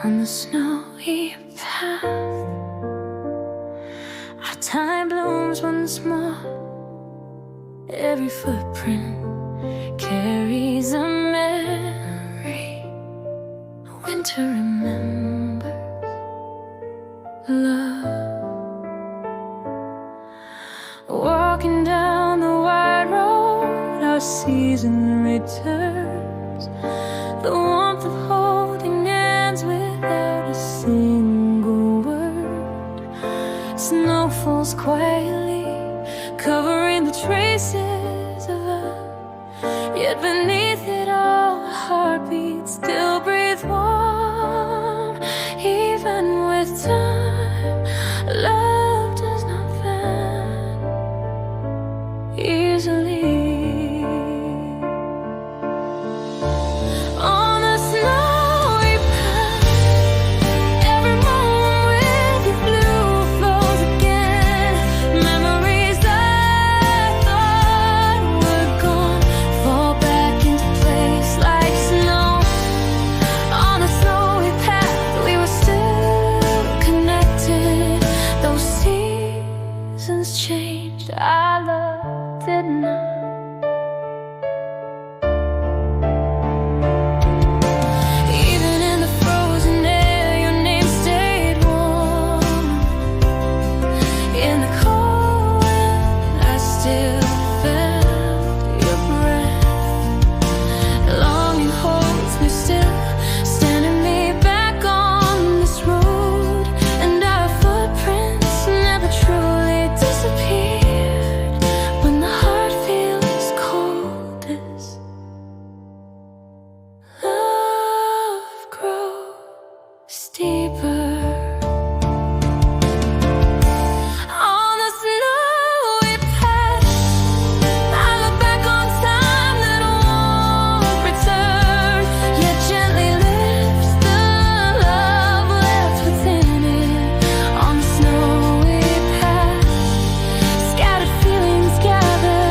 on the snowy path. Our time blooms once more. Every footprint carries a memory. Winter remembers love. Walking down the wide road, our season returns. The warmth of holding hands without a single word. Snow falls quietly, covering the traces of us. Yet beneath it all, a heartbeat still breathes warm. Even with time, love does not fan easily. On a snowy path, every moment with you blue flows again. Memories I thought were gone fall back into place like snow. On a snowy path, we were still connected. Those seasons changed, our love did not. Even in the frozen air, your name stayed warm. In the cold wind, I still felt your breath. Longing holds me still, standing me back on this road. And our footprints never truly disappeared. When the heart feels coldest, love grows deeper. On the snowy path, I look back on time that won't return, yet gently lifts the love left within it. On the snowy path, scattered feelings gather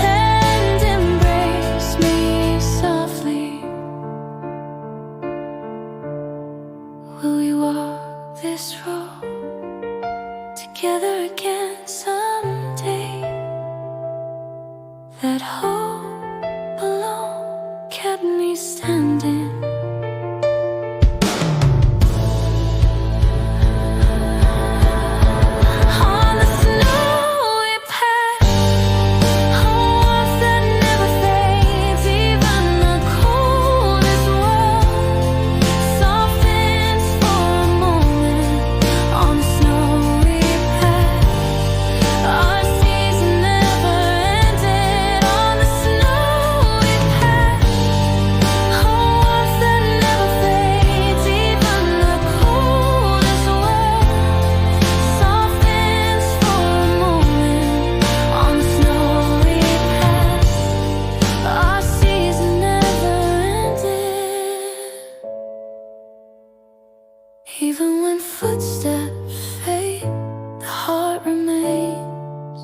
and embrace me softly. Will we walk this road together again someday? That hope alone kept me standing. On the snowy path, a warmth that never fades. Even the coldest world softens for a moment. On the snowy path, our season never ended. On the snowy path, a warmth that never fades. Even the coldest world softens for a moment. On the snowy path, our season never ended. Even when footsteps fade, the heart remains.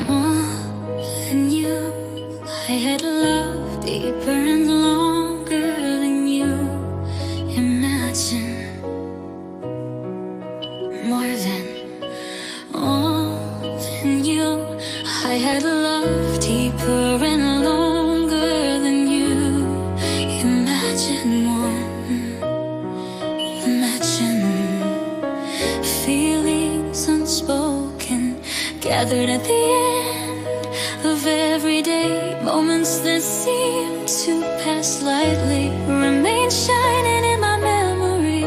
More than you, I had love deeper and longer than you imagine. More than you, I had love deeper and longer than you imagine. Imagine feelings unspoken gathered at the end of every day. Moments that seem to pass lightly remain shining in my memory.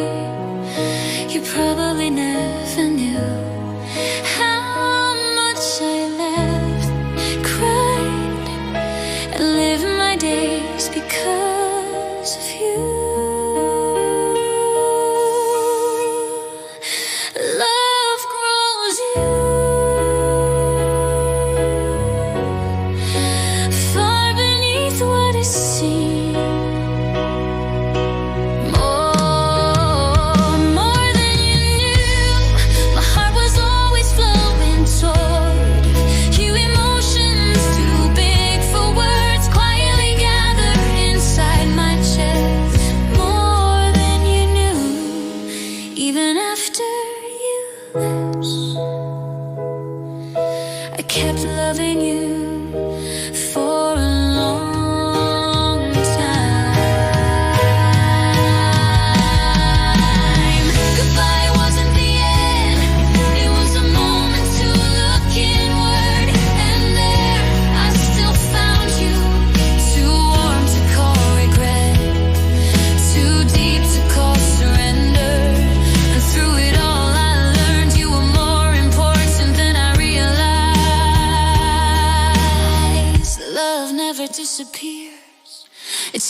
You probably never knew how much I laughed, cried, and lived my days because of you. Love grows you far beneath what is seen.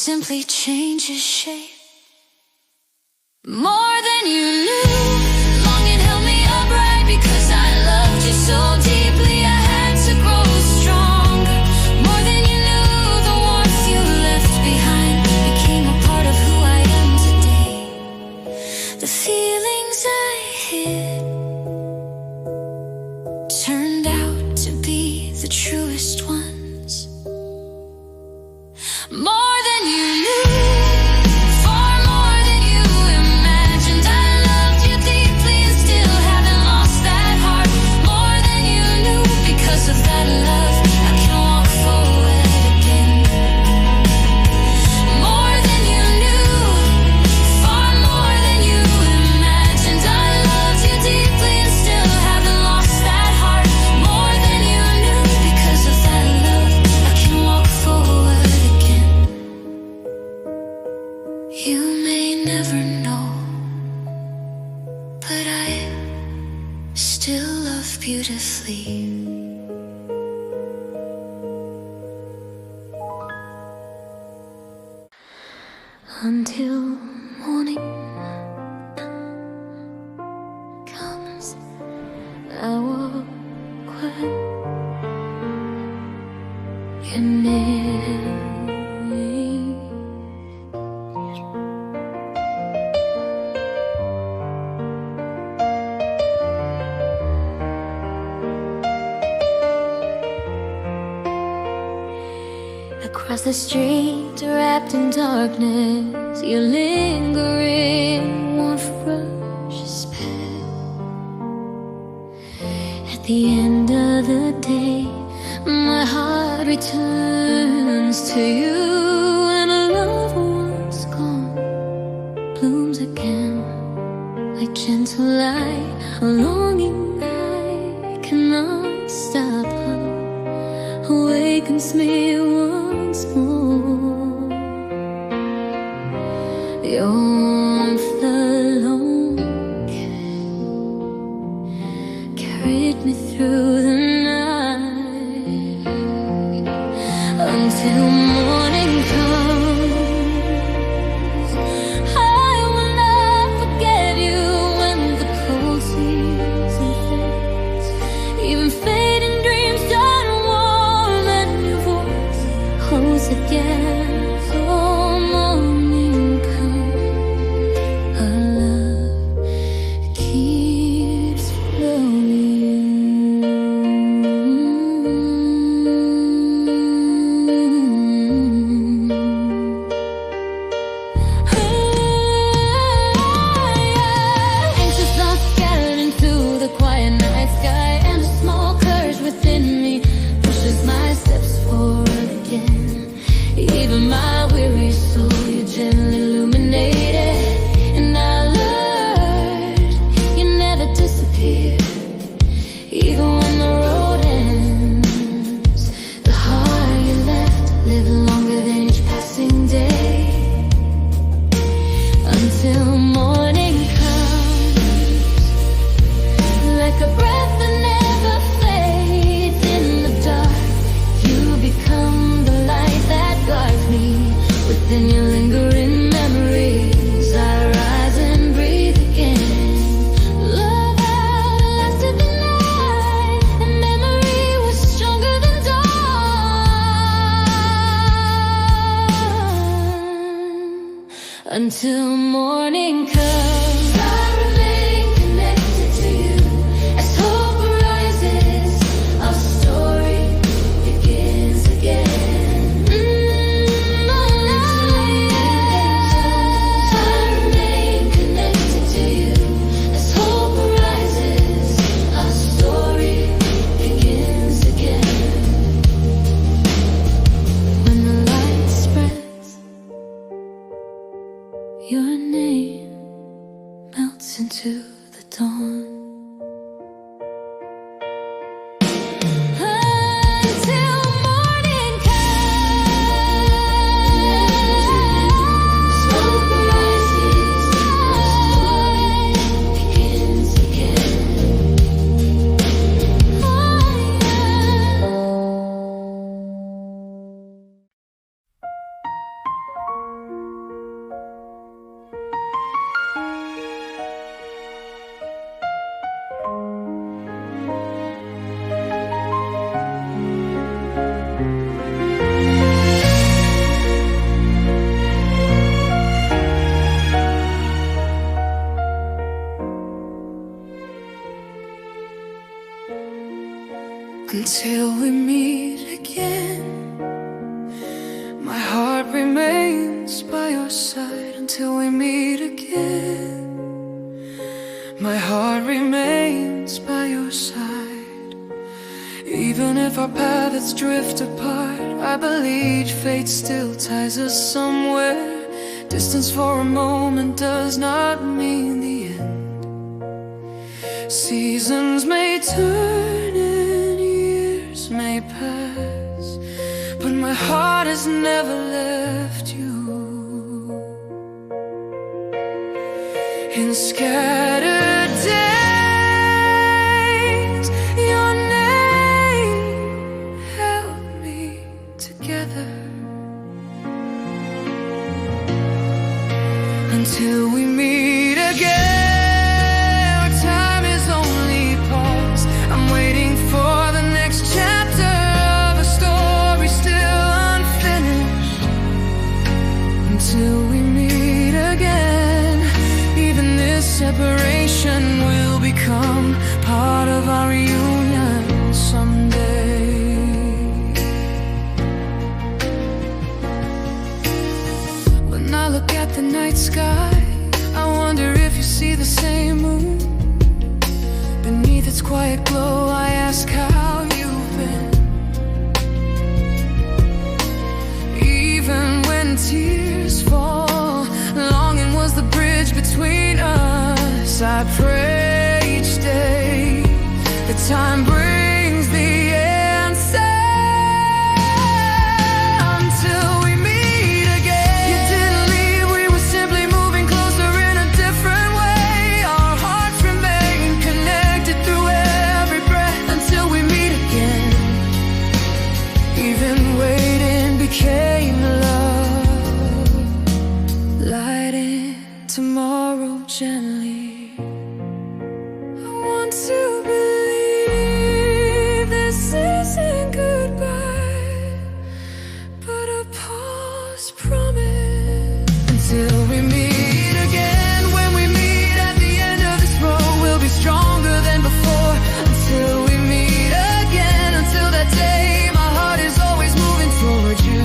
simply changes shape. More than you knew, longing held me upright because I loved you so deeply. I had to grow stronger. More than you knew, the warmth you left behind became a part of who I am today. The feelings I hid turned out to be the truest ones. More than you knew, far more than you imagined. I loved you deeply and still haven't lost that heart. More than you knew, because of that love, I can walk forward again. More than you knew, far more than you imagined. I loved you deeply and still haven't lost that heart. More than you knew, because of that love, I can walk forward again. You may never know, but I still love beautifully. Until morning comes, I walk quiet your name. Across the street, wrapped in darkness, you're lingering, one rush past. At the end of the day, my heart returns to you, and a love once gone blooms again, like gentle light, a longing I cannot stop. Awakens me once more. Your warmth alone carried me through the night until morning comes. I will not forget you when the cold season fades. Even fading dreams turn warm and your voice holds again. Oh, morning comes, our love keeps flowing. Anxious thoughts scattered into the quiet night sky, and a small courage within me pushes my steps forward again. Even my weary soul, you gently illuminated, and I learned you never disappear. Even when the road ends, the heart you left lived longer than each passing day. Until morning comes, like a breath that never fades. In the dark, you become the light that guards me. Within your lingering memories, I rise and breathe again. Love outlasted the night, and memory was stronger than dawn. Until morning comes, I remain connected to you. As hope rises, our story begins again. I remain connected to you. As hope rises, our story begins again. When the light spreads, your name melts into the dawn. Until morning comes, hope rises, our story begins again. until we meet again. My heart remains by your side until we meet again. My heart remains by your side. Even if our paths drift apart, I believe fate still ties us somewhere. Distance for a moment does not mean the end. Seasons may turn and years may pass, but my heart has never left you. In scattered days, your name held me together until we meet again. Our time is only pause. I'm waiting for the next chapter of a story still unfinished. Until we meet again, even this separation will become part of our reunion someday. When I look at the night sky, I wonder if you see the same moon. Beneath its quiet glow, I ask how you've been. Even when tears fall, longing was the bridge between us. I pray each day that time brings the answer. Until we meet again. You didn't leave, we were simply moving closer in a different way. Our hearts remain connected through every breath. Until we meet again, even waiting became love. Lighting tomorrow gently. I want to believe this isn't goodbye, but a pause promise. Until we meet again, when we meet at the end of this road, we'll be stronger than before. Until we meet again, until that day, my heart is always moving toward you.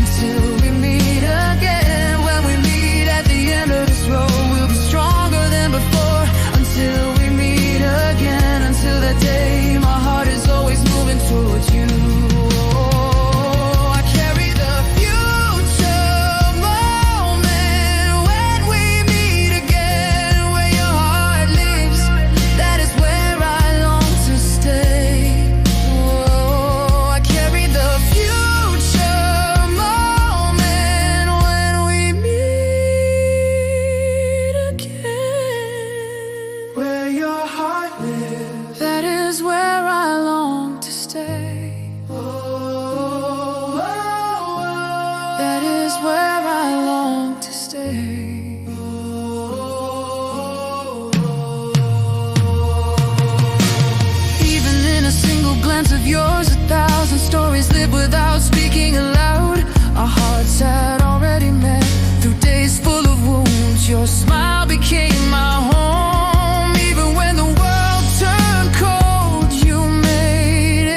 Until we meet again, when we meet at the end of this road, we'll be stronger than before. Until we meet again, until that day, my heart is always moving towards you. I carry the future moment when we meet again. Where your heart lives, that is where I long to stay. I carry the future moment when we meet again. Where your heart lives, that is where I long to stay. That is where I long to stay. Even in a single glance of yours, 1,000 stories live without speaking aloud. Our hearts had already met through days full of wounds. Your smile became my home. Even when the world turned cold, you made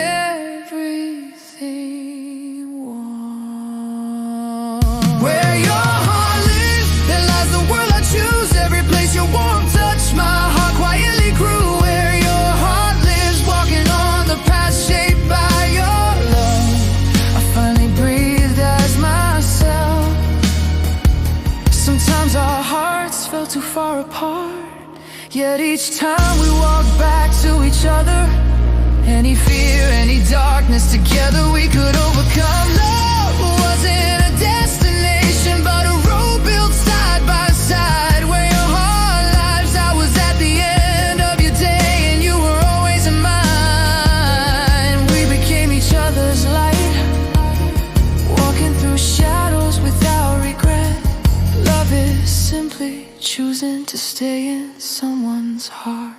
everything warm. Where your heart lives, there lies the world I choose. Every place your warm touch, my heart quietly grew. Where your heart lives, walking on the path shaped by your love, I finally breathed as myself. Sometimes our hearts fell too far apart, yet each time we walked back to each other. Any fear, any darkness, together we could overcome. Love wasn't a destination, but a road built side by side. Where your heart lives, I was at the end of your day, and you were always in mine. We became each other's light, walking through shadows without regret. Love is simply choosing to stay in someone's heart.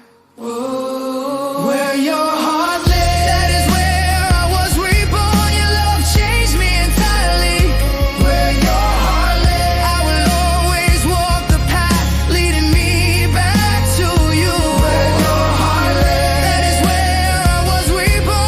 Where your heart lives, that is where I was reborn. Your love changed me entirely. Where your heart lives, I will always walk the path leading me back to you. Where your heart lives, that is where I was reborn.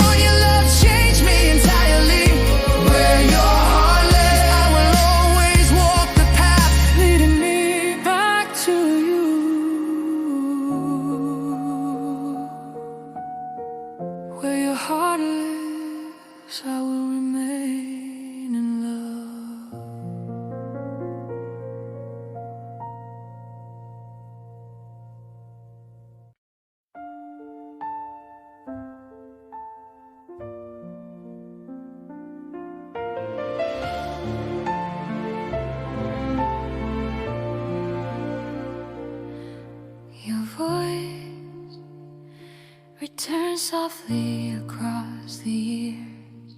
softly across the years.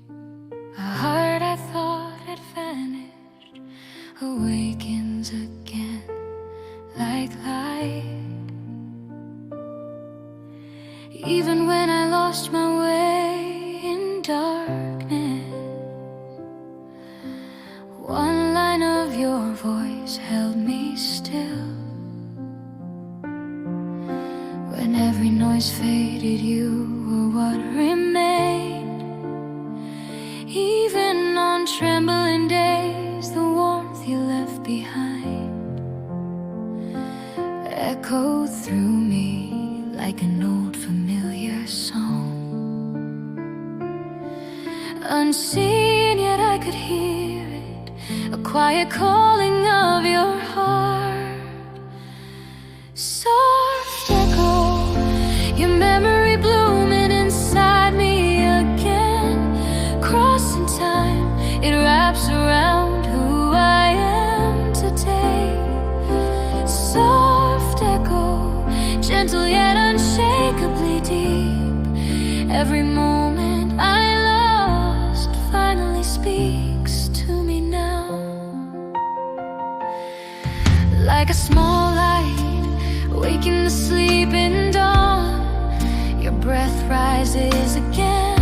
A heart I thought had vanished awakens again like light. Even when I lost my way in darkness, one line of your voice held me still. When every noise faded, you were what remained. Even on trembling days, the warmth you left behind echoed through me like an old familiar song. Unseen, yet I could hear it, a quiet calling of your heart. Soft echo, your memory blooming inside me again. Crossing time, it wraps around who I am today. Soft echo, gentle yet unshakably deep. Every moment I lost finally speaks to me now. Like a small light, waking the sleeping dawn. Your breath rises again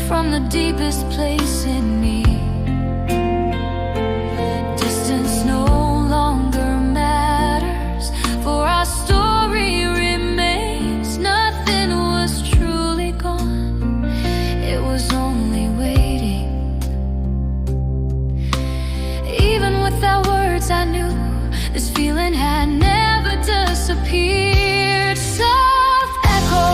from the deepest place in me. Distance no longer matters, for our story remains. Nothing was truly gone, it was only waiting. Even without words I knew this feeling had never disappeared. Soft echo,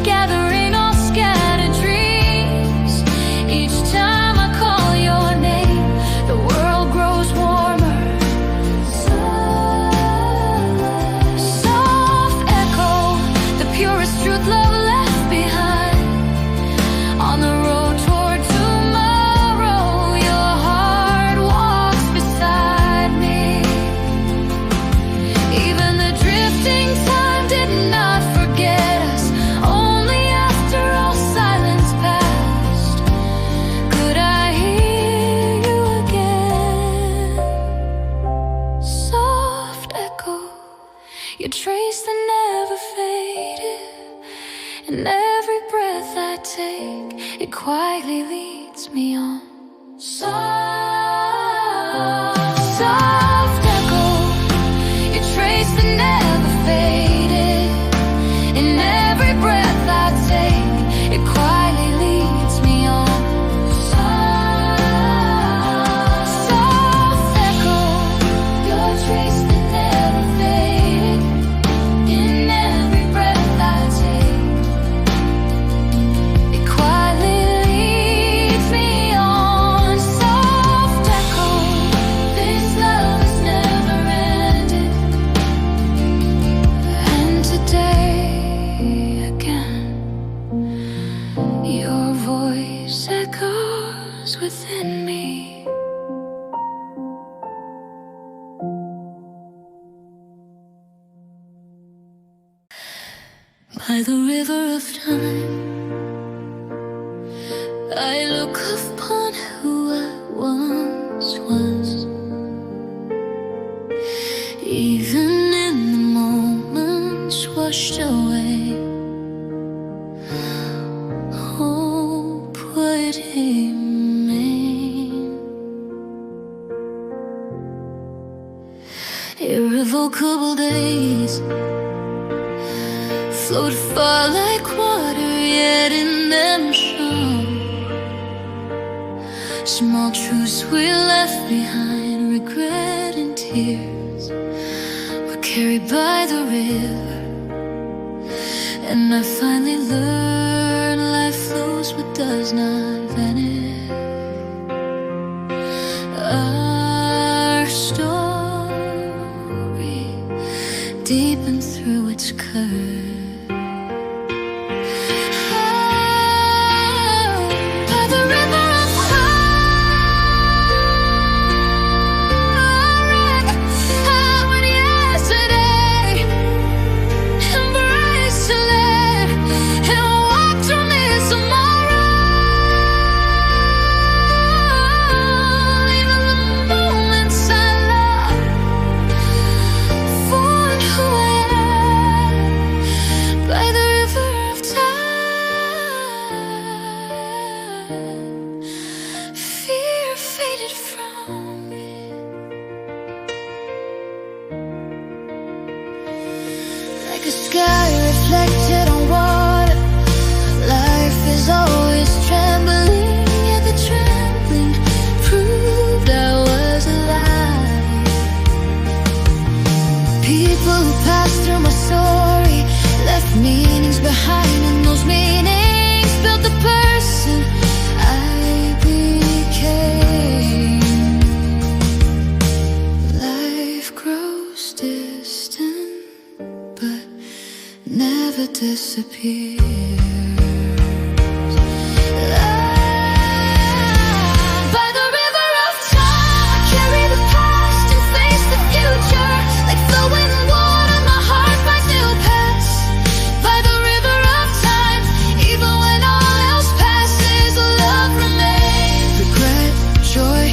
gathering all scattered dreams. Each time I call your name, the world grows warmer. Soft echo, the purest truth love left behind. On the road toward tomorrow, your heart walks beside me. Even the drifting time did not forget us. Only after all silence passed could I hear you again. Soft echo, you trace that never faded. And every breath I take, it quietly leads me on. Soft echo, you trace that never faded. In every breath I take, it quietly leads me on. Soft echo, your trace that never faded. In every breath I take, it quietly leads me on. Soft echo, this love has never ended. And today again, your voice echoes within me. By the river of time, I look upon who I once was. Even in the moments washed away, hope would remain. Irrevocable days flowed far like water, yet in them shone small truths we left behind. Regret and tears were carried by the river, and I finally learned life flows but does not vanish. Our story deepened through its curve. By the river of time, I went yesterday, embraced to let the sky reflected on water. Life is always trembling, yet the trembling proved I was alive. People who passed through my story left meanings behind, and those meanings built the person I became. Life grows distant, but never disappears. By the river of time, I carry the past and face the future. Like flowing water, my heart finds new paths. By the river of time, even when all else passes, love remains. Regret, joy,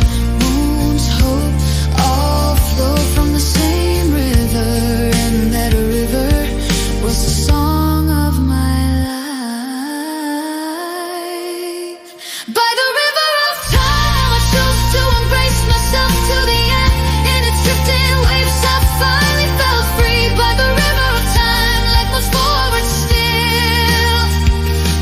wounds, hope, all flow from the same river, and that river was the song of my life. By the river of time, I chose to embrace myself to the end. In its drifting waves, I finally felt free. By the river of time, life moves forward still.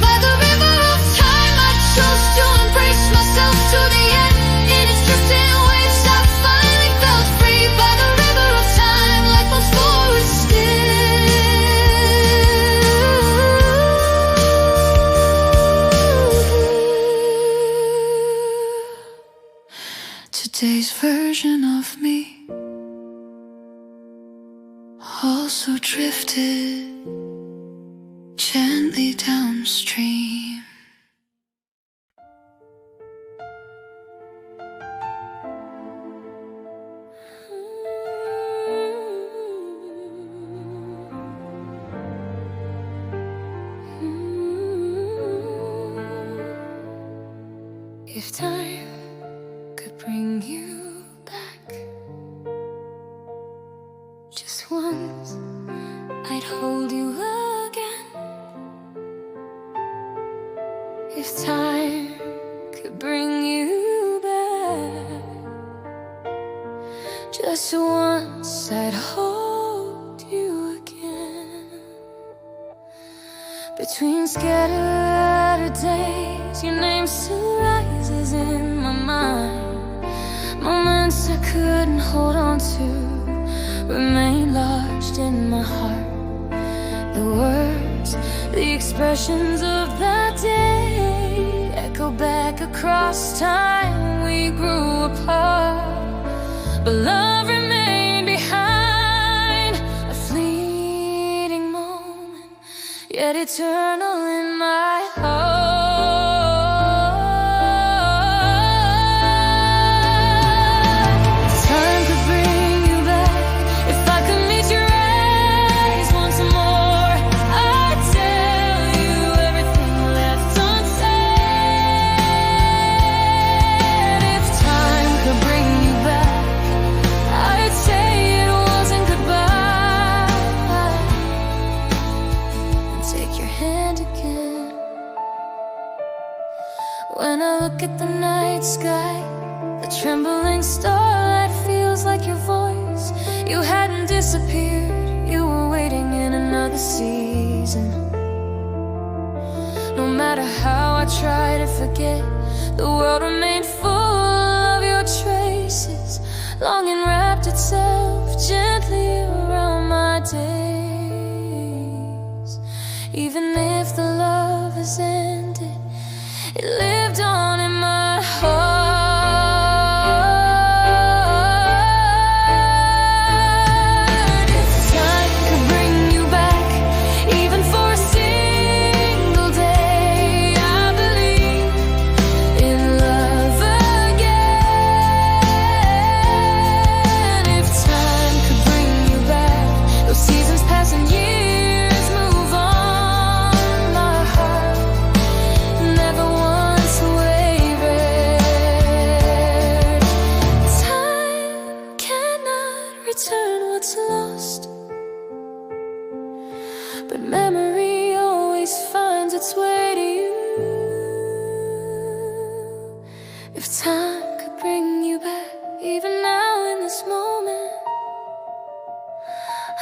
By the river of time, I chose to embrace myself to the end. In its drifting waves, I finally felt free. By the river of time, life moves forward still. Today's version of me also drifted gently downstream. If time could bring you back just once, I'd hold you again. If time could bring you back just once, I'd hold you again. Between scattered days, your name still rises in my mind. Moments I couldn't hold on to remain lodged in my heart. The words, the expressions of that day echo back across time. We grew apart, but love remained behind. A fleeting moment, yet eternal in my heart. When I look at the night sky, the trembling starlight feels like your voice. You hadn't disappeared, you were waiting in another season. No matter how I try to forget, the world remained full of your traces. Longing wrapped itself gently around my days. Even if the love has ended, it lived on in my heart. If time could bring you back, even for a single day, I believe in love again. If time could bring you back, those seasons pass and years move on. My heart never once wavered. Time cannot return what's lost, but memory always finds its way to you. If time could bring you back, even now in this moment,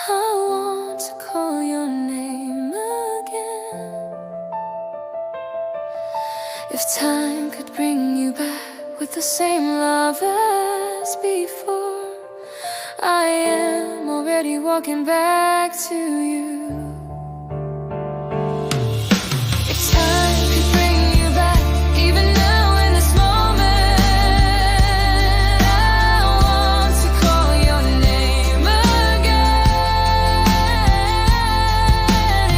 I want to call your name. the same love as before. I am already walking back to you. If time could bring you back, even now in this moment, I want to call your name again.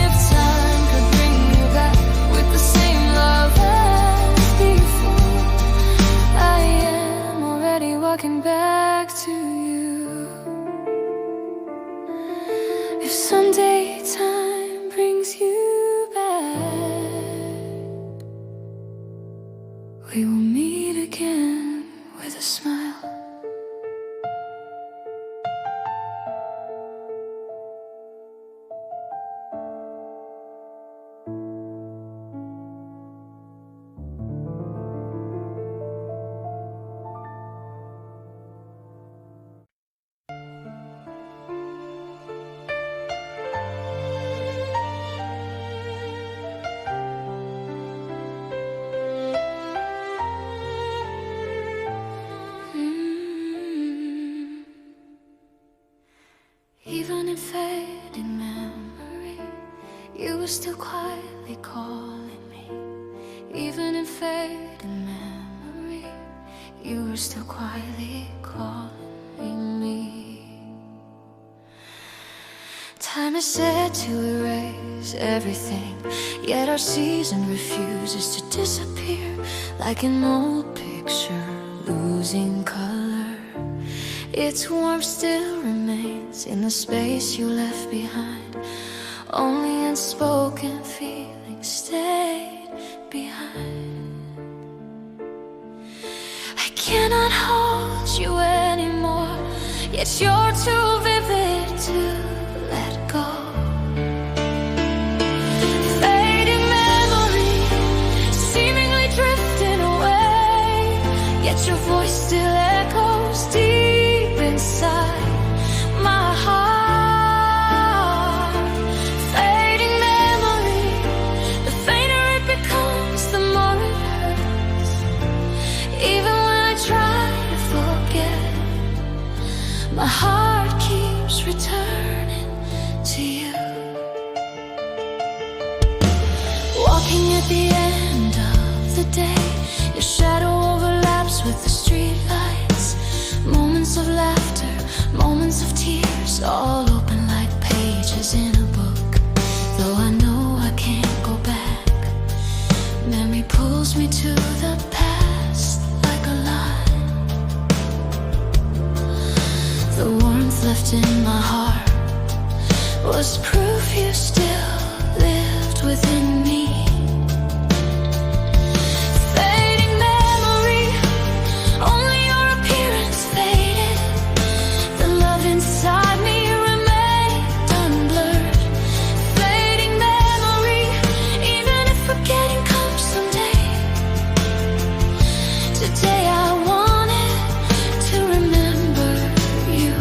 If time could bring you back with the same love as before, I am already walking back to you. If someday time brings you back, we will meet again with a smile. Even in fading memory, you were still quietly calling me. Even in fading memory, you were still quietly calling me. Time is said to erase everything, yet our season refuses to disappear. Like an old picture losing color, its warmth still remains in the space you left behind. Only unspoken feelings stayed behind. I cannot hold you anymore, yet you're too vivid to let go. Fading memory, seemingly drifting away, yet your voice still echoes deep inside my heart. Fading memory, the fainter it becomes, the more it hurts. Even when I try to forget, my heart keeps returning to you. Walking at the end of the day, your shadow overlaps with the street lights. Moments of laughter, moments of tears, all open like pages in a book. Though I know I can't go back, memory pulls me to the past like a line. The warmth left in my heart was proof you still lived within me. Fading memory, only your appearance faded. The love inside me remained unblurred. Fading memory, even if forgetting comes someday. Today I wanted to remember you.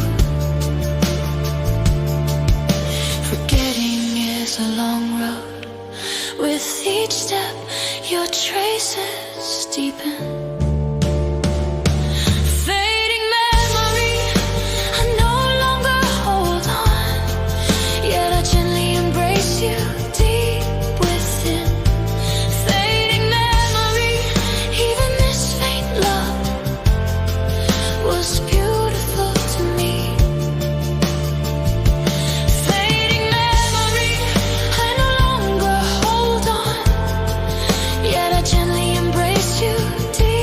Forgetting is a long road. With each step, your traces deepen. Fading memory, I no longer hold on, yet I gently embrace you deep within. Fading memory, even this faint love was beautiful to me. Fading memory, I no longer hold on, yet I gently embrace you deep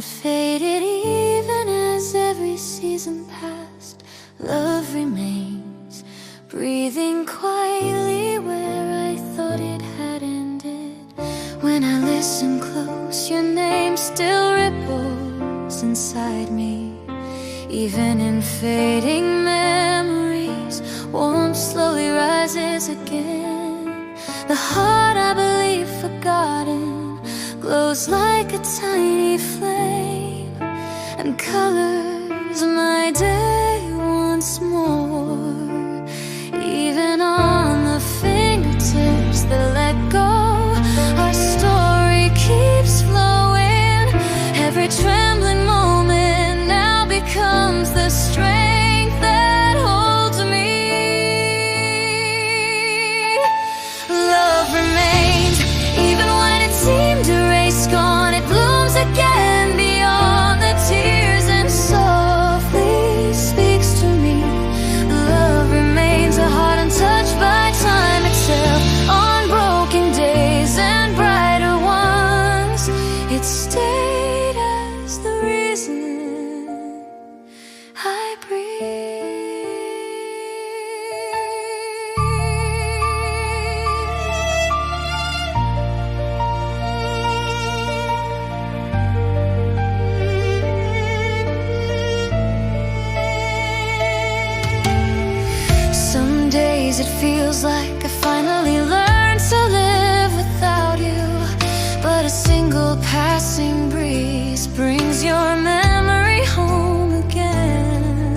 and faded. Even as every season passed, love remains, breathing quietly where I thought it had ended. When I listen close, your name still ripples inside me. Even in fading memories, warmth slowly rises again. The heart I believe forgotten glows like a tiny flame, and colors my day once more. Even on the fingertips that let go, our story keeps flowing. Every trembling moment now becomes the strength that holds me. Love remains, even when it seemed erased, gone, it blooms again beyond the tears and softly speaks to me. Love remains, a heart untouched by time itself. On broken days and brighter ones, it stayed as the reason I breathe. Some days it feels like I finally learned to live without you, but a single passing breeze brings your memory home again.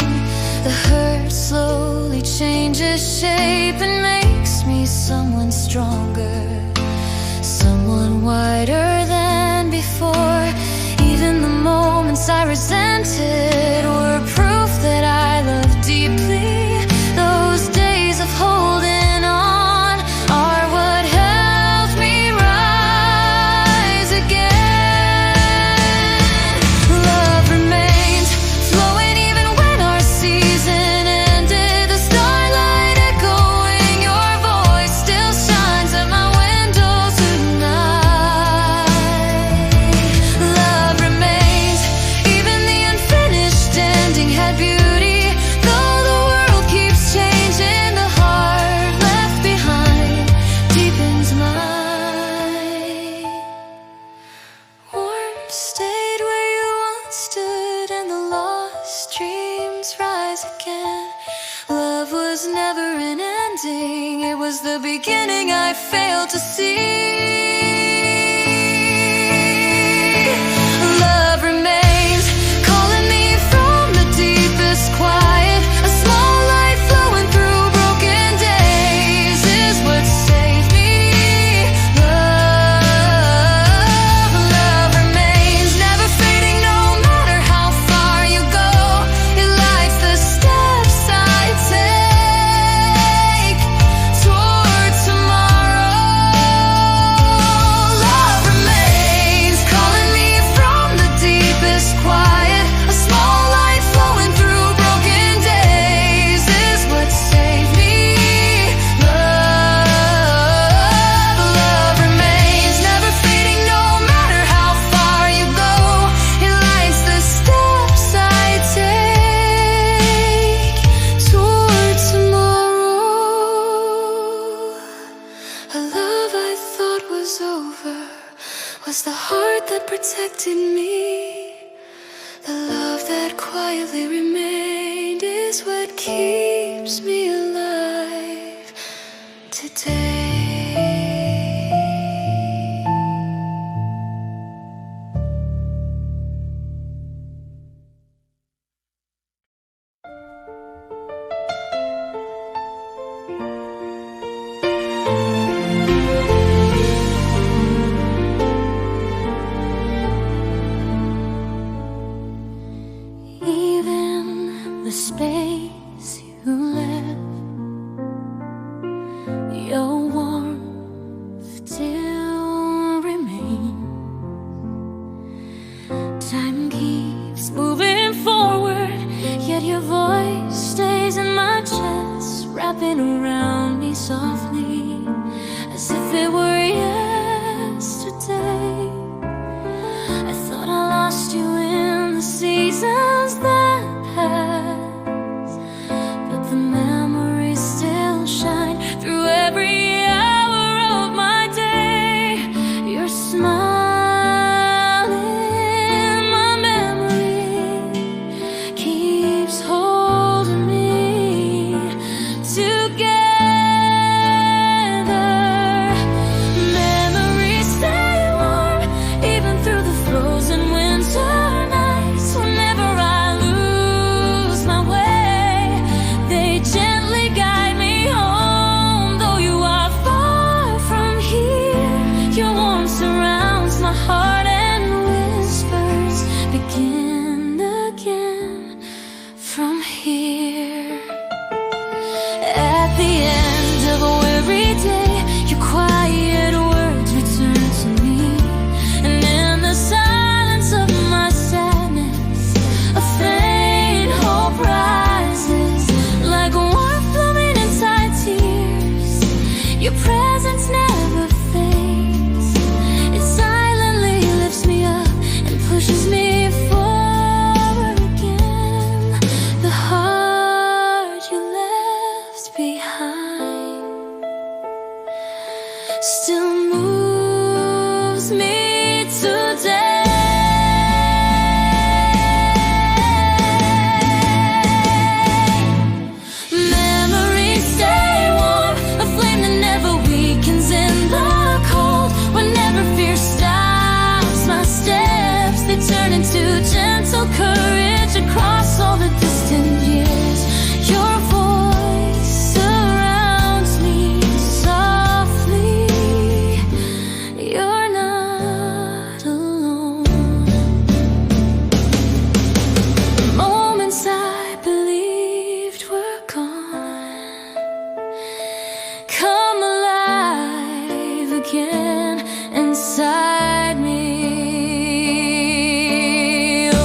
The hurt slowly changes shape and makes me someone stronger, someone wider than before. Even the moments I resented were proof that I loved deeply. Those days of holding on are what helped me rise again. Love remains, flowing even when our season ended. The starlight echoing, your voice still shines at my window tonight. Love remains, even the unfinished ending had beauty. Though the world keeps changing, the heart left behind deepens mine. Warmth stayed where you once stood, and the lost dreams rise again. Love was never an ending, it was the beginning I failed to see. Love remains, calling me from the deepest quiet. A small light flowing through broken days is what saved me. Love remains, never fading no matter how far you go. It lights the steps I take toward tomorrow. Love remains, calling me from the deepest quiet. A small light flowing through broken days is what saved me. Love remains, never fading no matter how far you go. It lights the steps I take toward tomorrow. A love I thought was over was the heart that protected me. The love that quietly remained is what keeps me alive today. Even the space you left, your warmth still remains. Time keeps moving forward, yet your voice stays in my chest, wrapping around me softly, as if it were yesterday. I thought I lost you the end of a weary day, your quiet words return to me. And in the silence of my sadness, a faint hope rises, like warmth blooming inside tears. Your presence never fades. It silently lifts me up and pushes me forward again. The heart you left behind still moves me today. Memories stay warm, a flame that never weakens in the cold. Whenever fear stops my steps, they turn into gentle courage across all the distant years. Your voice surrounds me softly. You're not alone. The moments I believed were gone come alive again inside me. Oh,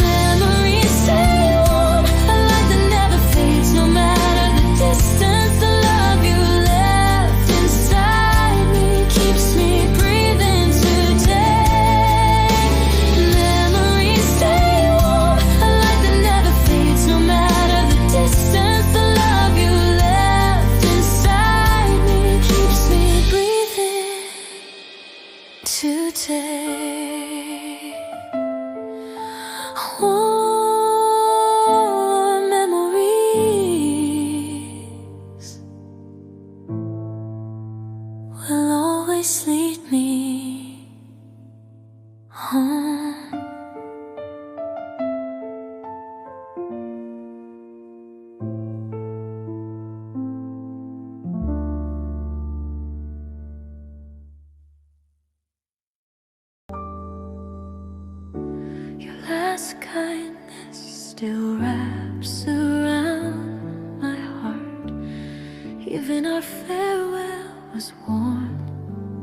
memories stay warm, a light that never fades, no matter the distance. The love you left inside me keeps me breathing today. Memories stay warm, a light that never fades, no matter the distance. The love you left inside me keeps me breathing today. Warm memories will always lead me home. Your last kindness still wraps around my heart. Even our farewell was warmed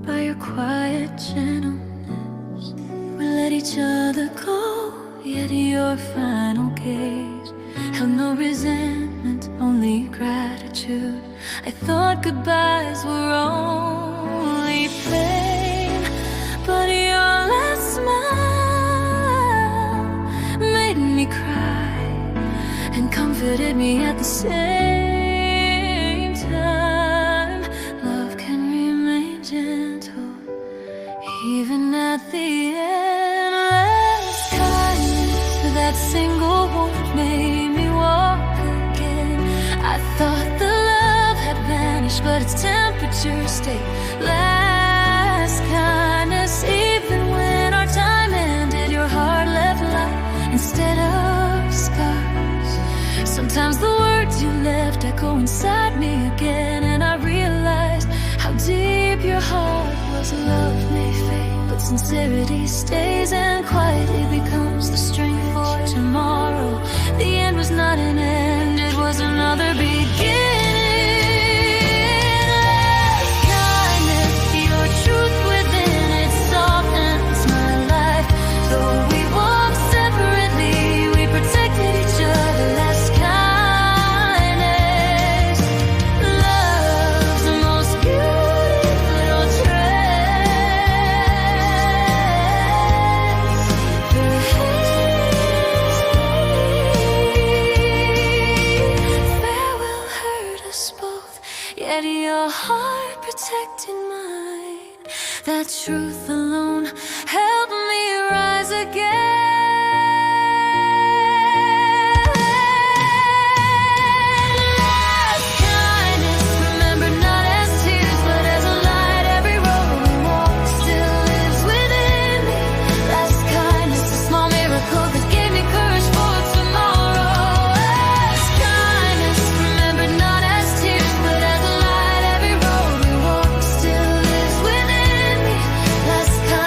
by your quiet gentleness. We let each other go, yet your final gaze held no resentment, only gratitude. I thought goodbyes were only pain, but your last smile made me cry and comforted me at the same time. Love can remain gentle even at the end. Last kindness, that single warmth made me walk again. I thought the love had vanished, but its temperature stayed. Last kindness, even when our time ended, your heart left light instead of scars. Sometimes the words you left echo inside me again, and I realized how deep your heart was. Love may fade, but sincerity stays and quietly becomes the strength for tomorrow. The end was not an end, it was another beginning. Last kindness, your truth within it softens my life. Though we walked separately, we protected each other. Last kindness, love's the most beautiful trace. Farewell hurt us both, yet your heart protected mine. That truth alone helped me rise again. Last kindness, remembered not as tears, but as a light. Every road we walk still lives within me. Last kindness, a small miracle that gave me courage for tomorrow. Last kindness, remembered not as tears, but as a light. Every road we walk still lives within me. Last kindness.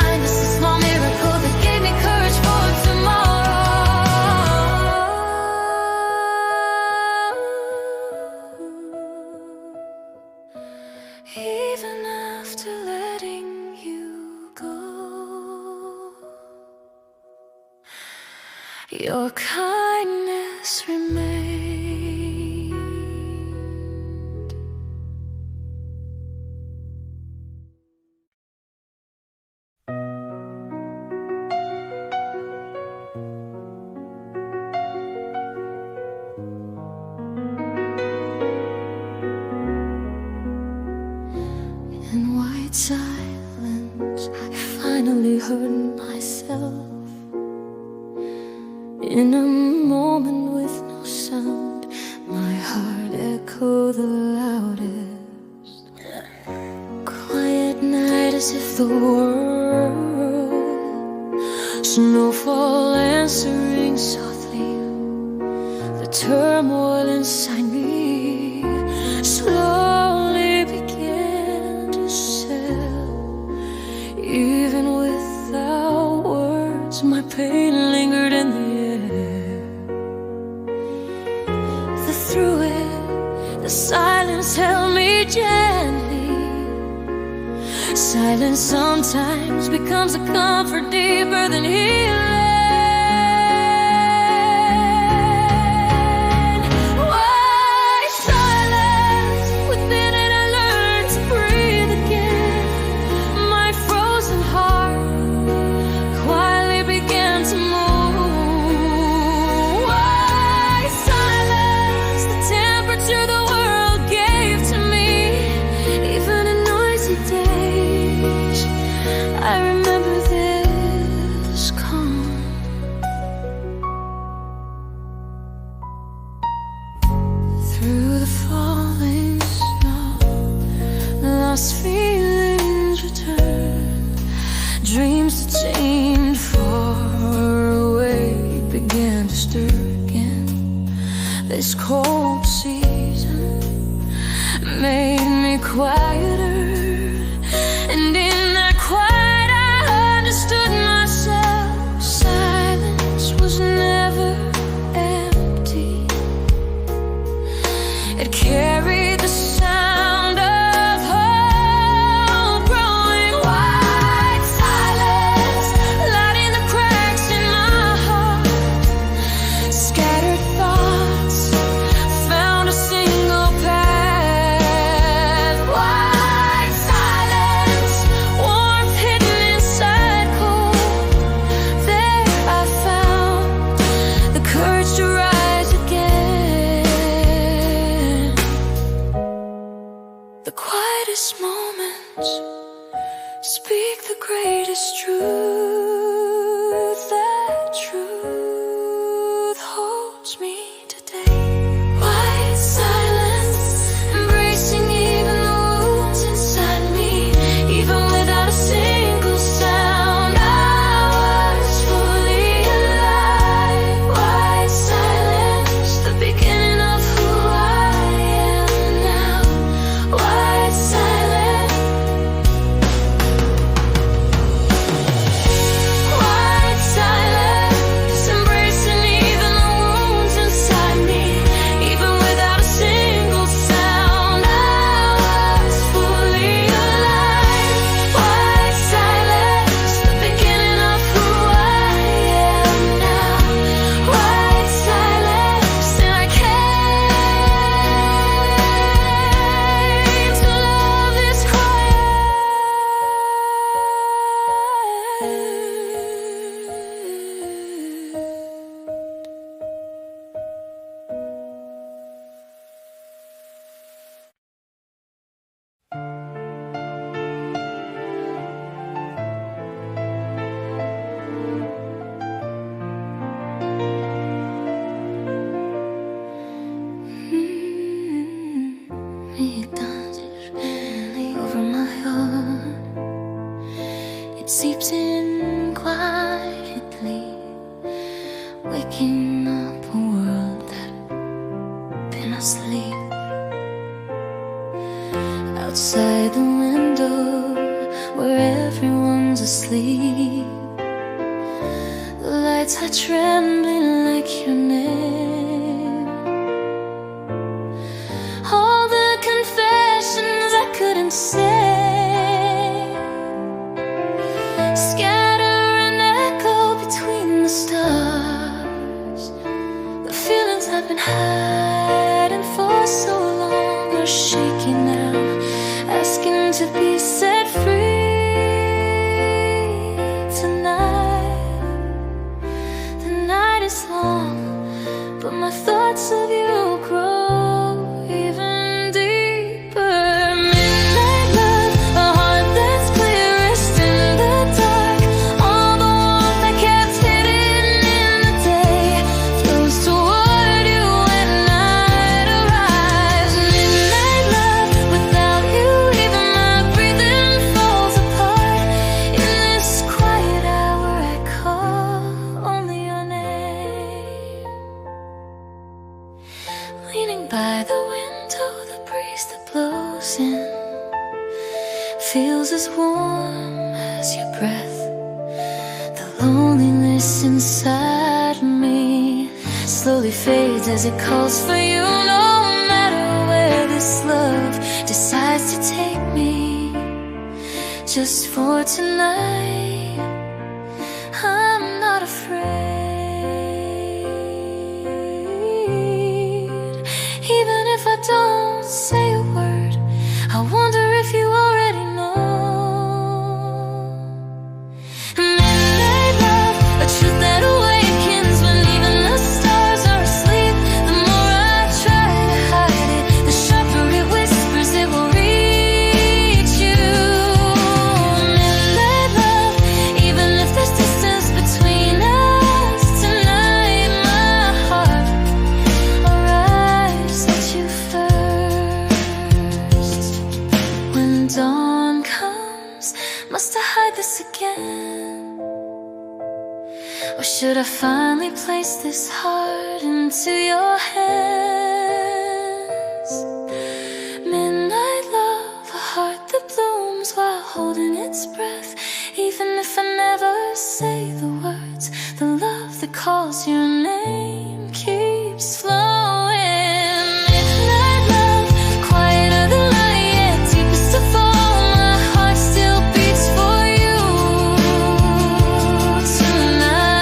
your kindness remained. In white silence, I finally heard myself. In a moment with no sound, my heart echoed the loudest. Quiet night as if the world, snowfall answering softly. The turmoil inside me slowly began to settle. Even without words, my pain lingered in the through it, the silence held me gently. Silence sometimes becomes a comfort deeper than healing. White silence, within it I learned to breathe again. My frozen heart quietly began to move. The world gave to me, even in noisy days, I remember this calm. Through the falling snow, lost feelings returned. Dreams that seemed far away began to stir again. This cold season made me quieter, and in that quiet I understood myself. Silence was never empty. It carried the sound of hope growing. White silence, lighting the cracks in my heart. Scattered thoughts found a single path. White silence, warmth hidden inside cold. There I found the courage to rise again. The quietest moments speak the greatest truth. That truth holds me today. White silence, embracing even the wounds inside me. Even without a single sound, I was fully alive. White silence, the beginning of who I am now. White silence, white silence, embracing even the wounds inside me. Even without a single sound, I was fully alive. White silence, the beginning of who I am now. White silence, and I came to love this quiet. Over my heart, it seeps in quietly, waking up a world that been asleep. Outside the window, where everyone's asleep, the lights are trembling like your name. All the confessions I couldn't say scatter and echo between the stars. been hiding for so long are shaking now, asking to be set free tonight. The night is long, but my thoughts of you grow even deeper. Midnight love, a heart that's clearest in the dark. All the warmth I kept hidden in the day flows toward you when night arrives. Midnight love, without you even my breathing falls apart. In this quiet hour I call only your name. Leaning by the window, the breeze that blows in feels as warm as your breath. The loneliness inside me slowly fades as it calls for you. No matter where this love decides to take me, just for tonight, I'm not afraid. Even if I don't say a word, I wonder if you already know. Midnight love, a truth that awakens when even the stars are asleep. The more I try to hide it, the sharper it whispers it will reach you. Midnight love, even if there's distance between us tonight, my heart arrives at you first. When dawn comes, must I hide this again? Or should I finally place this heart into your hands? Midnight love, a heart that blooms while holding its breath. Even if I never say the words, the love that calls your name keeps flowing. Midnight love, quieter than light, yet deepest of all, my heart still beats for you tonight.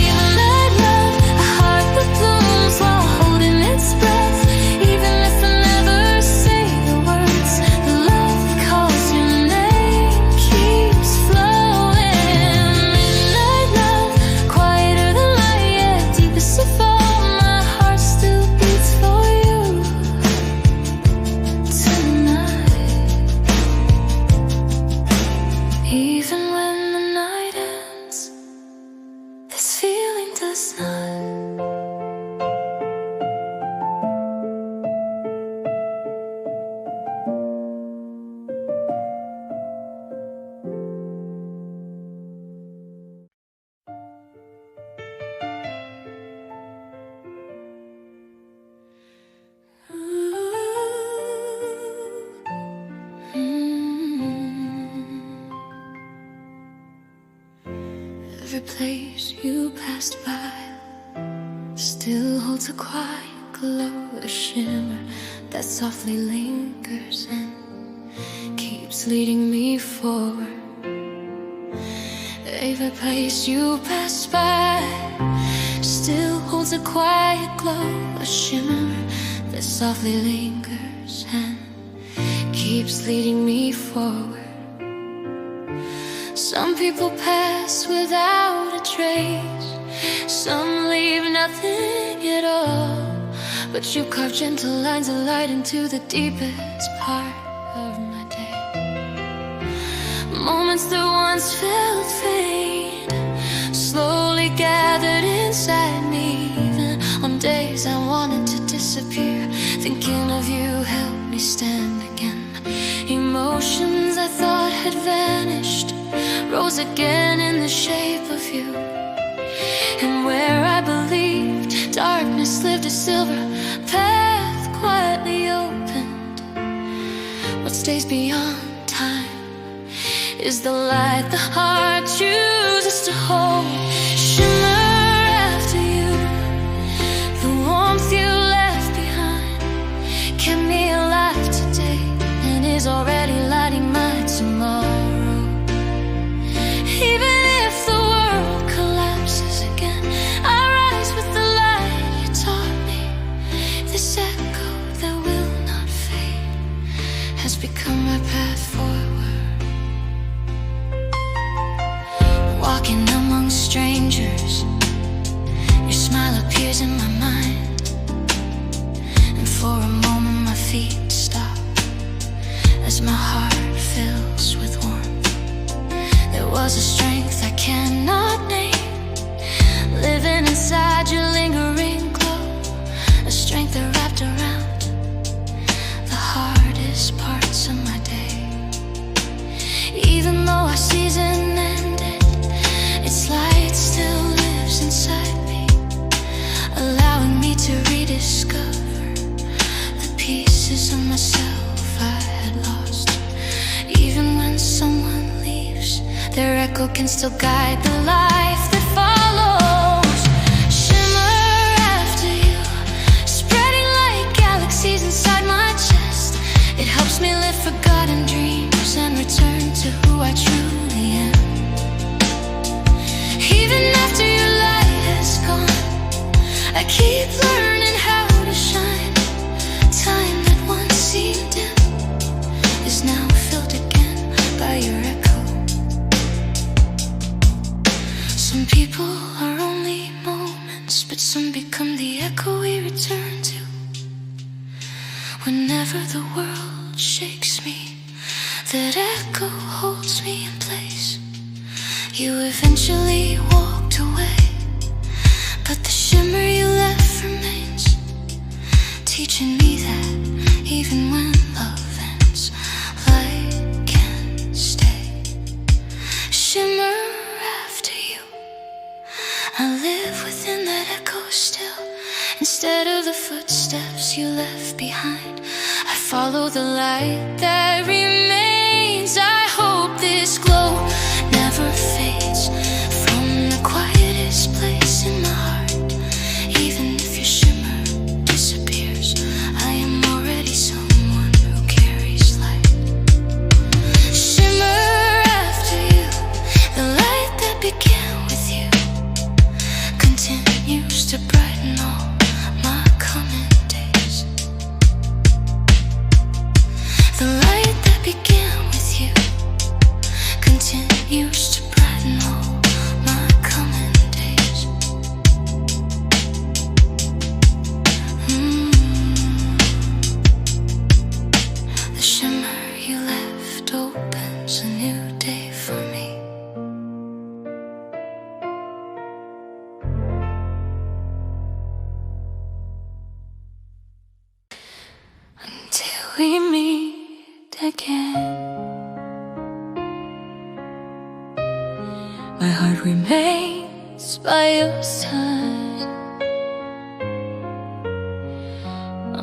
Even night love, a heart that blooms while holding its breath. Even if I never say the words, the love that calls your name keeps flowing. Midnight love, quieter than light, yet deepest of all, my heart still beats for you tonight. Even when the night ends, this feeling does not. Every place you passed by still holds a quiet glow, a shimmer that softly lingers and keeps leading me forward. Every place you passed by still holds a quiet glow, a shimmer that softly lingers and keeps leading me forward. Some people pass without a trace, some leave nothing at all, but you carve gentle lines of light into the deepest part of my day. Moments that once felt faint slowly gathered inside me. Even on days I wanted to disappear, thinking of you helped me stand again. Emotions I thought had vanished rose again in the shape of you. And where I believed darkness lived, a silver path quietly opened. What stays beyond time is the light the heart chooses to hold. Shimmer after you, the warmth you left behind kept me alive today and is already lighting my tomorrow. Even if the world collapses again, I can still guide the life that follows. Shimmer after you, spreading like galaxies inside my chest. It helps me live forgotten dreams and return to who I truly am. Even after your light has gone, I keep learning how to shine. Time that once seemed dim is now filled again by your echo. Some people are only moments, but some become the echo we return to. Whenever the world shakes me, that echo holds me in place. You eventually walked away, but the shimmer you left remains, teaching me that even when love ends, light can stay. Shimmer after you, I live within that echo still. Instead of the footsteps you left behind, I follow the light that remains. I hope this glow never fades from the quietest place in my heart. Even if your shimmer disappears, I am already someone who carries light. Shimmer after you, the light that began with you continues to brighten all my coming days. The light that began with you continues to brighten all my coming days. The shimmer you left opens a new day for me. Until we meet again, my heart remains by your side.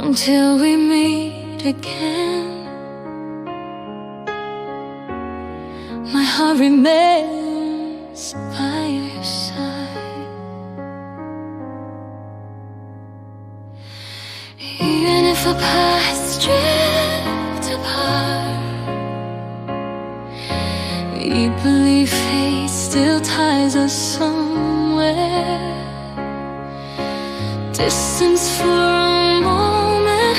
Until we meet again, my heart remains by your side. Even if our paths drift apart, we believe fate still ties us somewhere. Distance for a moment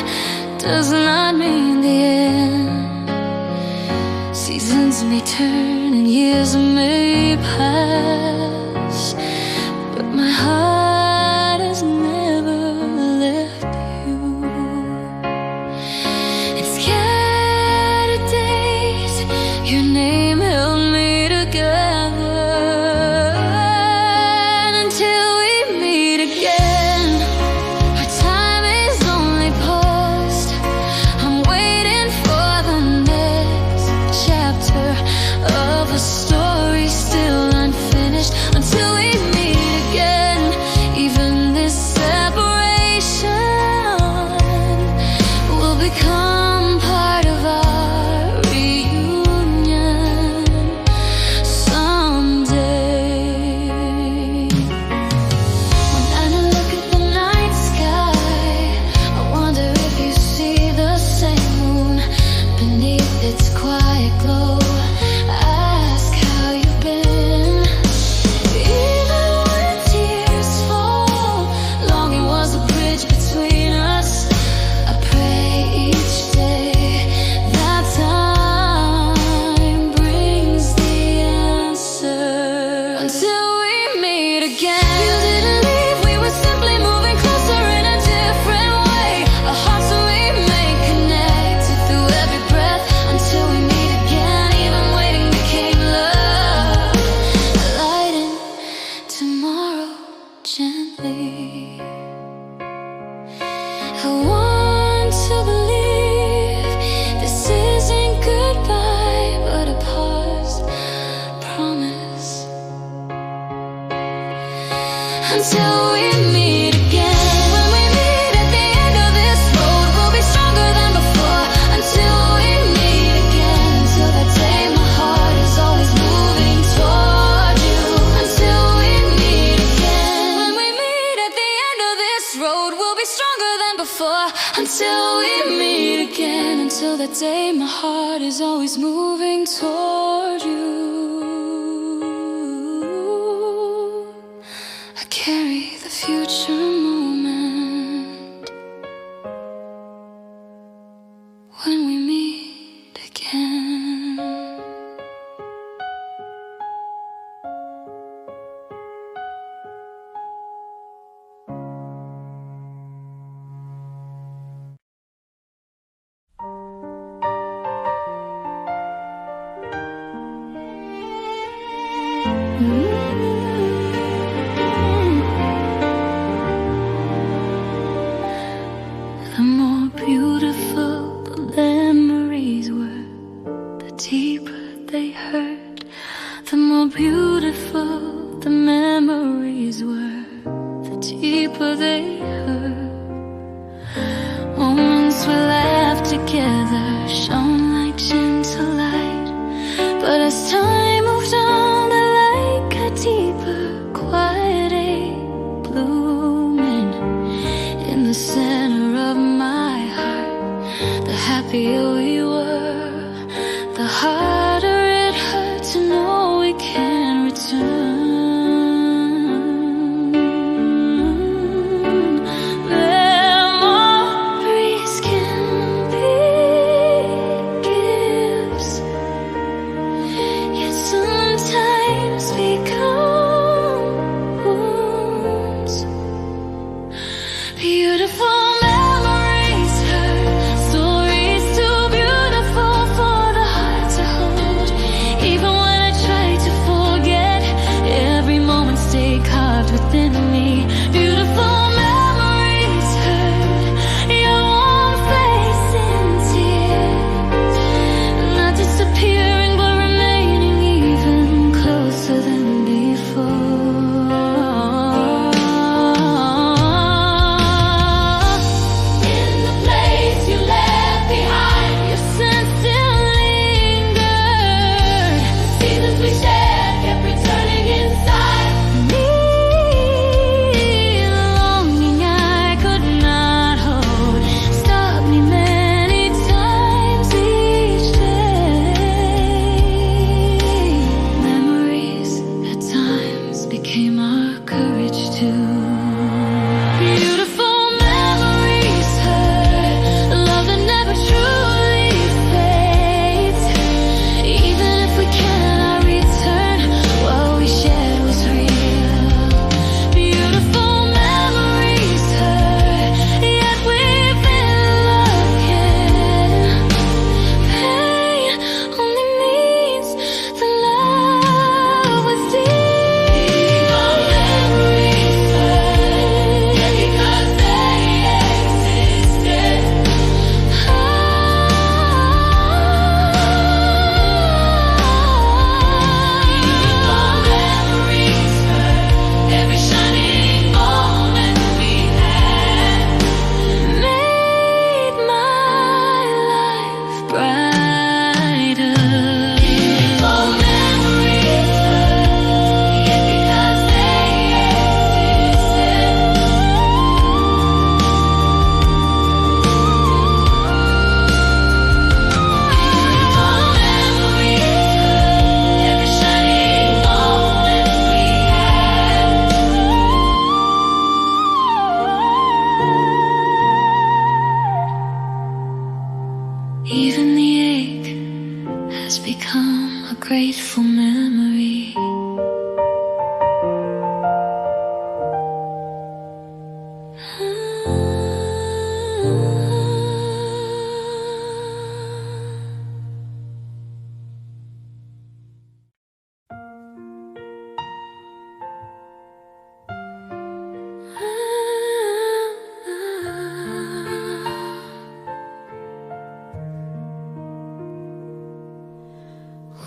does not mean the end. Seasons may turn and years may pass, but my heart has never left you. In scattered days, your name held me together. And until we meet again, our time is only paused. I'm waiting for the next chapter of a story still unfinished. Until we meet again, even this separation will become part of our reunion someday. When I look at the night sky, I wonder if you see the same moon beneath its quiet glow. Ask how you've been. Even when tears fall, longing was a bridge between us. I pray each day that time brings the answer. Until we meet again, you didn't leave, we were simply moving closer in a different way. Our hearts remain connected through every breath. Until we meet again, even waiting became love. Lighten tomorrow gently. I want to believe this isn't goodbye, but a paused promise. Until we meet again, when we meet at the end of this road, we'll be stronger than before. Until we meet again, till that day my heart is always moving toward. for until we meet again. Until that day, my heart is always moving toward you. I carry the future moment when we meet again. The more beautiful the memories were, the deeper they hurt. The more beautiful the memories were, the deeper they hurt. Moments we laughed together, shone like gentle light. But as time moved on, the light got deeper, quiet blooming in the center of my heart. The happier we were, the harder it hurt to know we can't return. Memories can be gifts, yet sometimes become wounds. Beautiful memories hurt, stories too beautiful for the heart to hold. Even when I try to forget, every moment stay carved within me. Beautiful memories hurt, your warm face in tears, not disappearing but remaining even closer than before. In the place you left behind, your scent still lingered. The seasons we shared kept returning inside me. The longing I could not hold stopped me many times each day. Memories at times became our courage too. Beautiful memories hurt, love that never truly fades. Even if we cannot return, what we shared was real. Beautiful memories hurt, yet we've been looking. Pain only means the love was deep. Memories hurt, yet because they existed. Memories hurt, every shining moment we had made my life brighter. Beautiful memories hurt, yet because they existed. Beautiful memories hurt, every shining moment we had. Even the ache has become a grateful memory.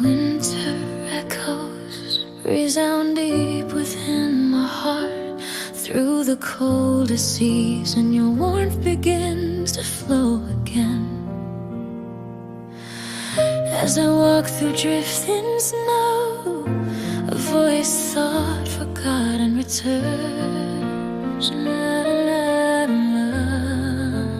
Winter echoes resound deep within my heart. Through the coldest season, your warmth begins to flow again. As I walk through drifting snow, a voice thought forgotten returns. La, la, la.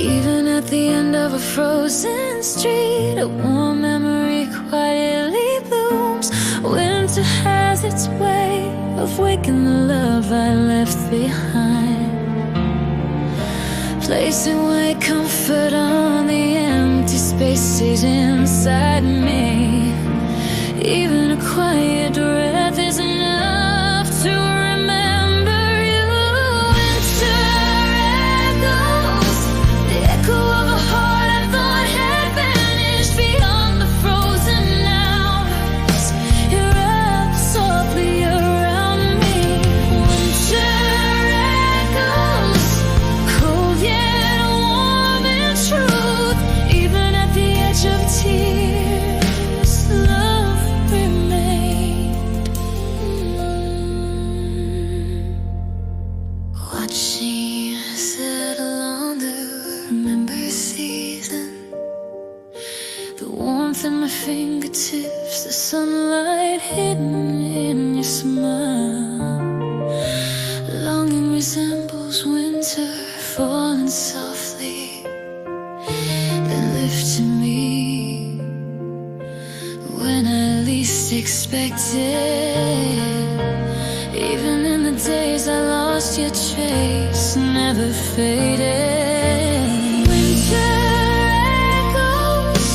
Even at the end of a frozen street, a warm memory quietly blooms. Winter has its way of waking the love I left behind, placing white comfort on the empty spaces inside me. Even a quiet breath is enough to remember you. Winter echoes, the echo of a heart I thought had vanished beyond the frozen hours. You wrap softly around me. Winter echoes, cold yet warm in truth. Even at the edge of tears, love remained. Watching you settle on the remember season, the warmth in my fingertips, the sunlight hidden in your smile. Longing resembles winter falling softly and lifting me when I least expected. Even in the days I lost your trace, never faded. Winter echoes,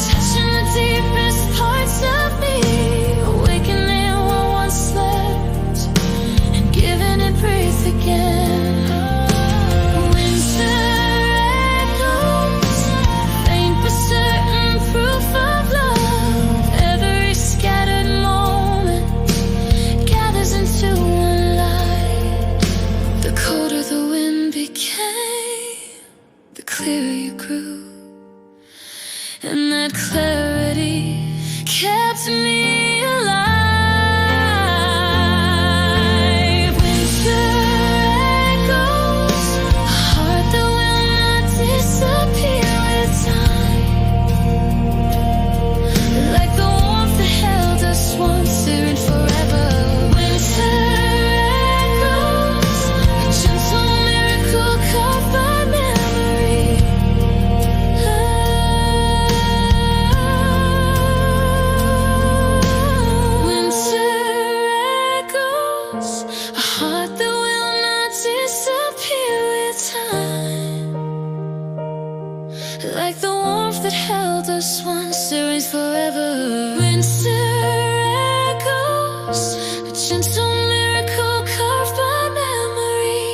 touching the deepest parts of me, awakening what once slept and giving it breath again. Winter echoes, faint but certain proof of love. Every scattered moment gathers into one light. The colder the wind became, the clearer you grew, and that clarity kept me alive. Winter echoes, a heart that will not disappear with time, like the warmth that held us once here and forever. Winter echoes, a gentle miracle carved by memory. Winter echoes, a heart that will not disappear with time, like the warmth that held us once there is forever. Winter echoes, a gentle miracle carved by memory.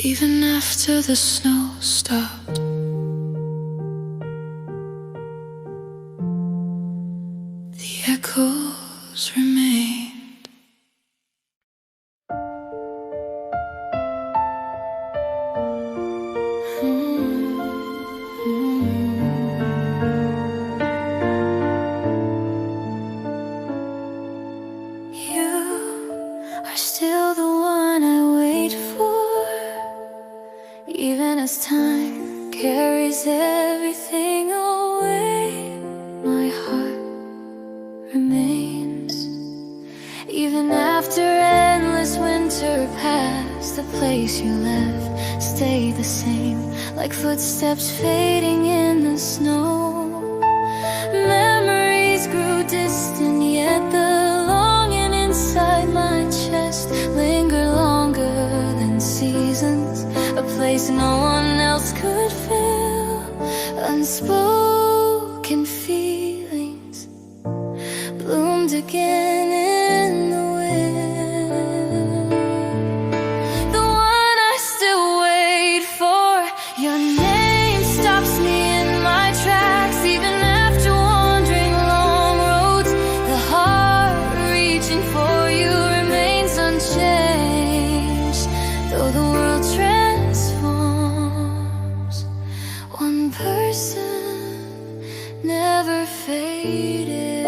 Even after the snow stopped, the echoes remained. You are still the one I wait for, even as time carries everything away. My heart remains. Even after endless winter passed, the place you left stayed the same, like footsteps fading in the snow. Memories grew distant, yet the longing inside my chest lingered longer than seasons, a place no one else could fill. Unspoken feelings bloomed again in the wind. The one I still wait for, your name stops me in my tracks. Even after wandering long roads, the heart reaching for you remains unchanged. Though the world transforms, one person never faded.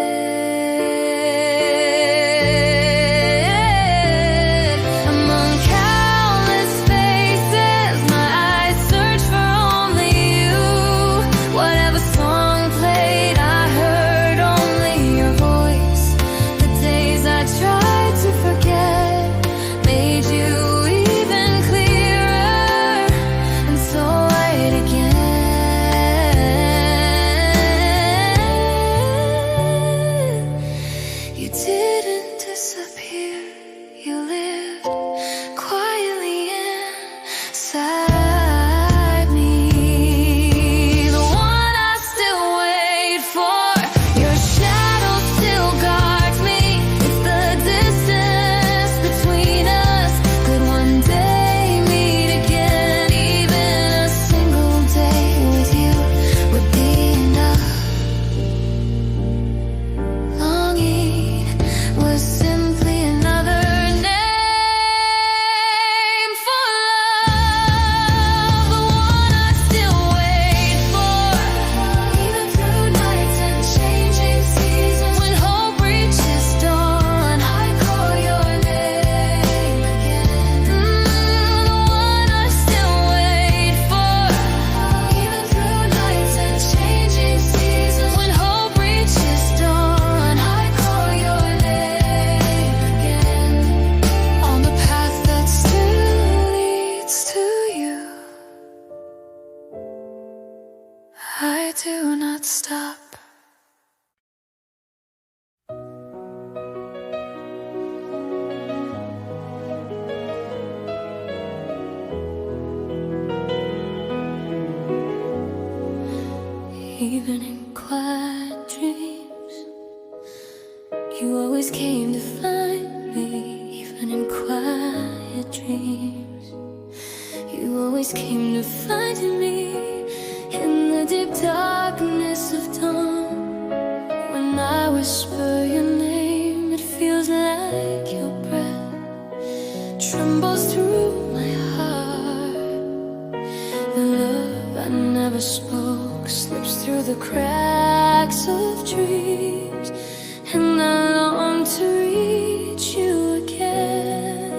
Among countless faces, my eyes search for only you. Whatever song played, I heard only your voice. The days I tried to do not stop. Even in quiet dreams, you always came to find me. Even in quiet dreams, you always came to find me. In the deep darkness of dawn, when I whisper your name, it feels like your breath trembles through my heart. The love I never spoke slips through the cracks of dreams, and I long to reach you again.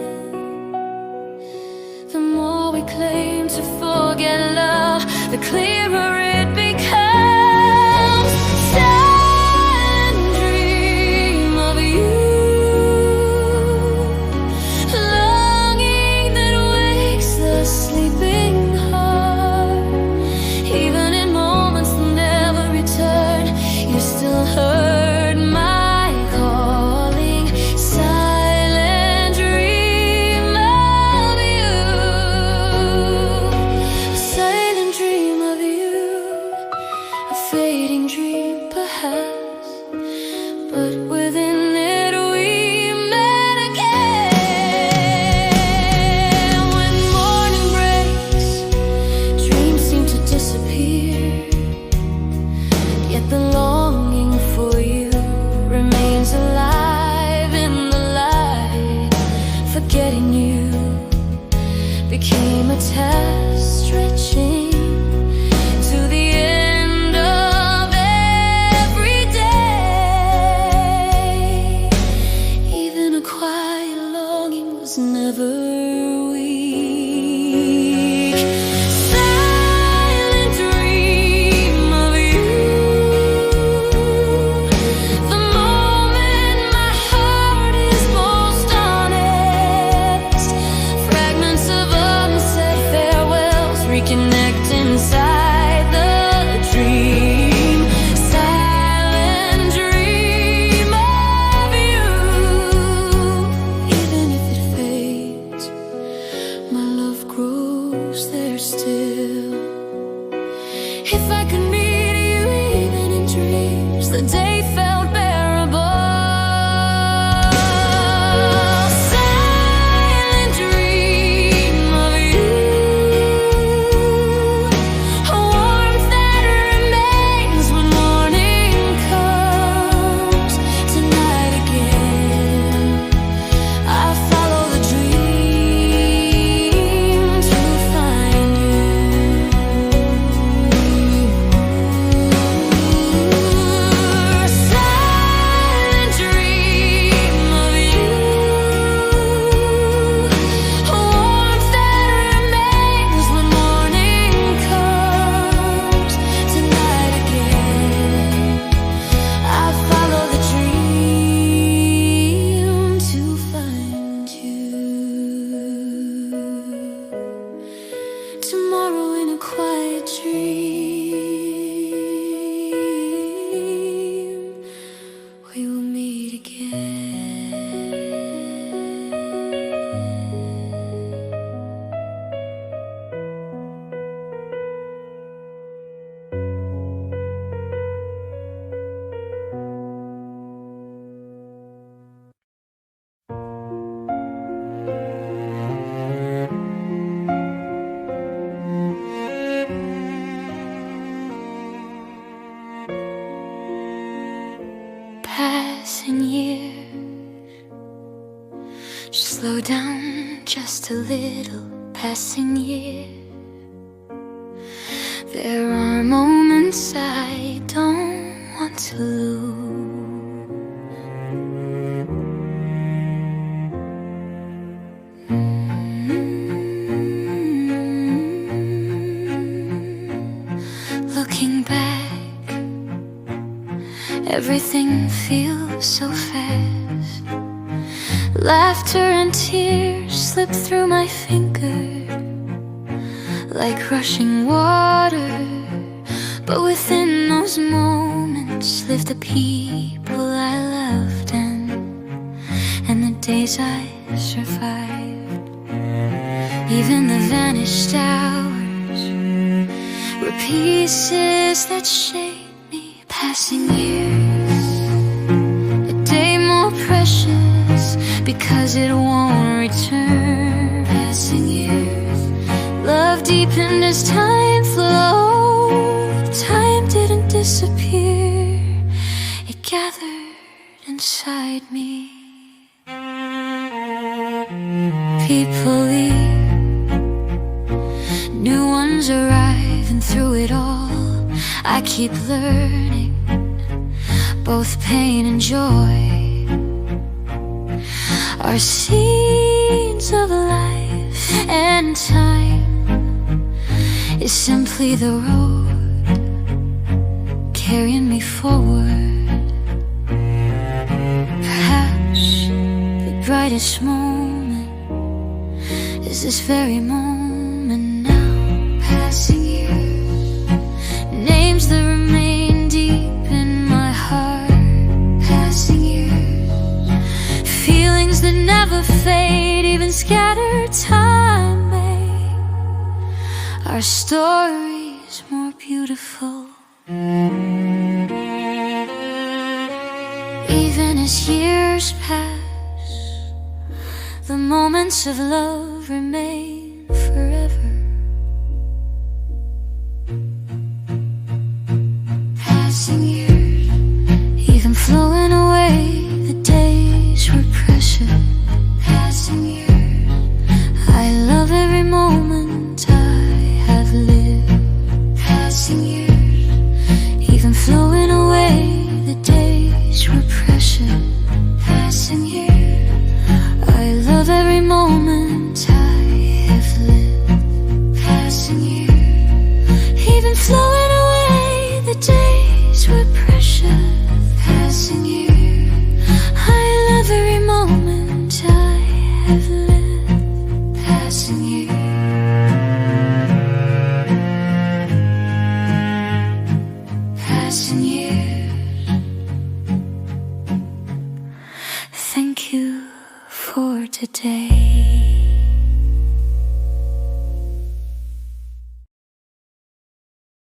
The more we claim to forget love, the clearer it becomes. Silent dream of you, longing that wakes the sleeping heart. Even in moments that never return, you still heard my calling. Silent dream of you, silent dream of you, a fading dream perhaps, but within it we met again. When morning breaks, dreams seem to disappear, yet the longing for you remains alive in the light. Forgetting you became a test, stretching to the end of every day. Even a quiet longing was never weak. Silent dream of you, the moment my heart is most honest. Fragments of unsaid farewells reconnect inside the dream. Silent dream of you. Even if it fades, my love grows there still. If I could meet you even in dreams, the day felt bearable. Silent dream of you, a warmth that remains when morning comes. Tonight again, I follow the dream to find you. Silent dream of you, a warmth that remains when morning comes. Tonight again, I follow the dream to find you. Tomorrow in a quiet dream, we will meet again. Passing years, slow down just a little. Passing years, there are moments I don't want to lose. Looking back, everything feels so fast. Laughter and tears slip through my fingers like rushing water, but within those moments lived the people I loved and the days I survived. Even the vanished hours were pieces that shaped me. Passing years, a day more precious because it won't return. Passing years, love deepened as time flowed. Time didn't disappear, it gathered inside me. People leave, new ones arrive, and through it all I keep learning both pain and joy are seeds of life, and time is simply the road carrying me forward. Perhaps the brightest moment is this very moment now. Passing years, names that remain deep in my heart. Passing years, feelings that never fade, even scattered time made our stories more beautiful. Even as years pass, the moments of love remain forever. Passing years, even flowing away, the days were precious. Passing years, I love every moment I have lived. Passing years, even flowing away, the days were precious. Passing years, I love every moment I have lived. Passing years, even flowing away, the days were precious. Passing years, I love every moment I have lived. Passing years. Passing years. Thank you for today.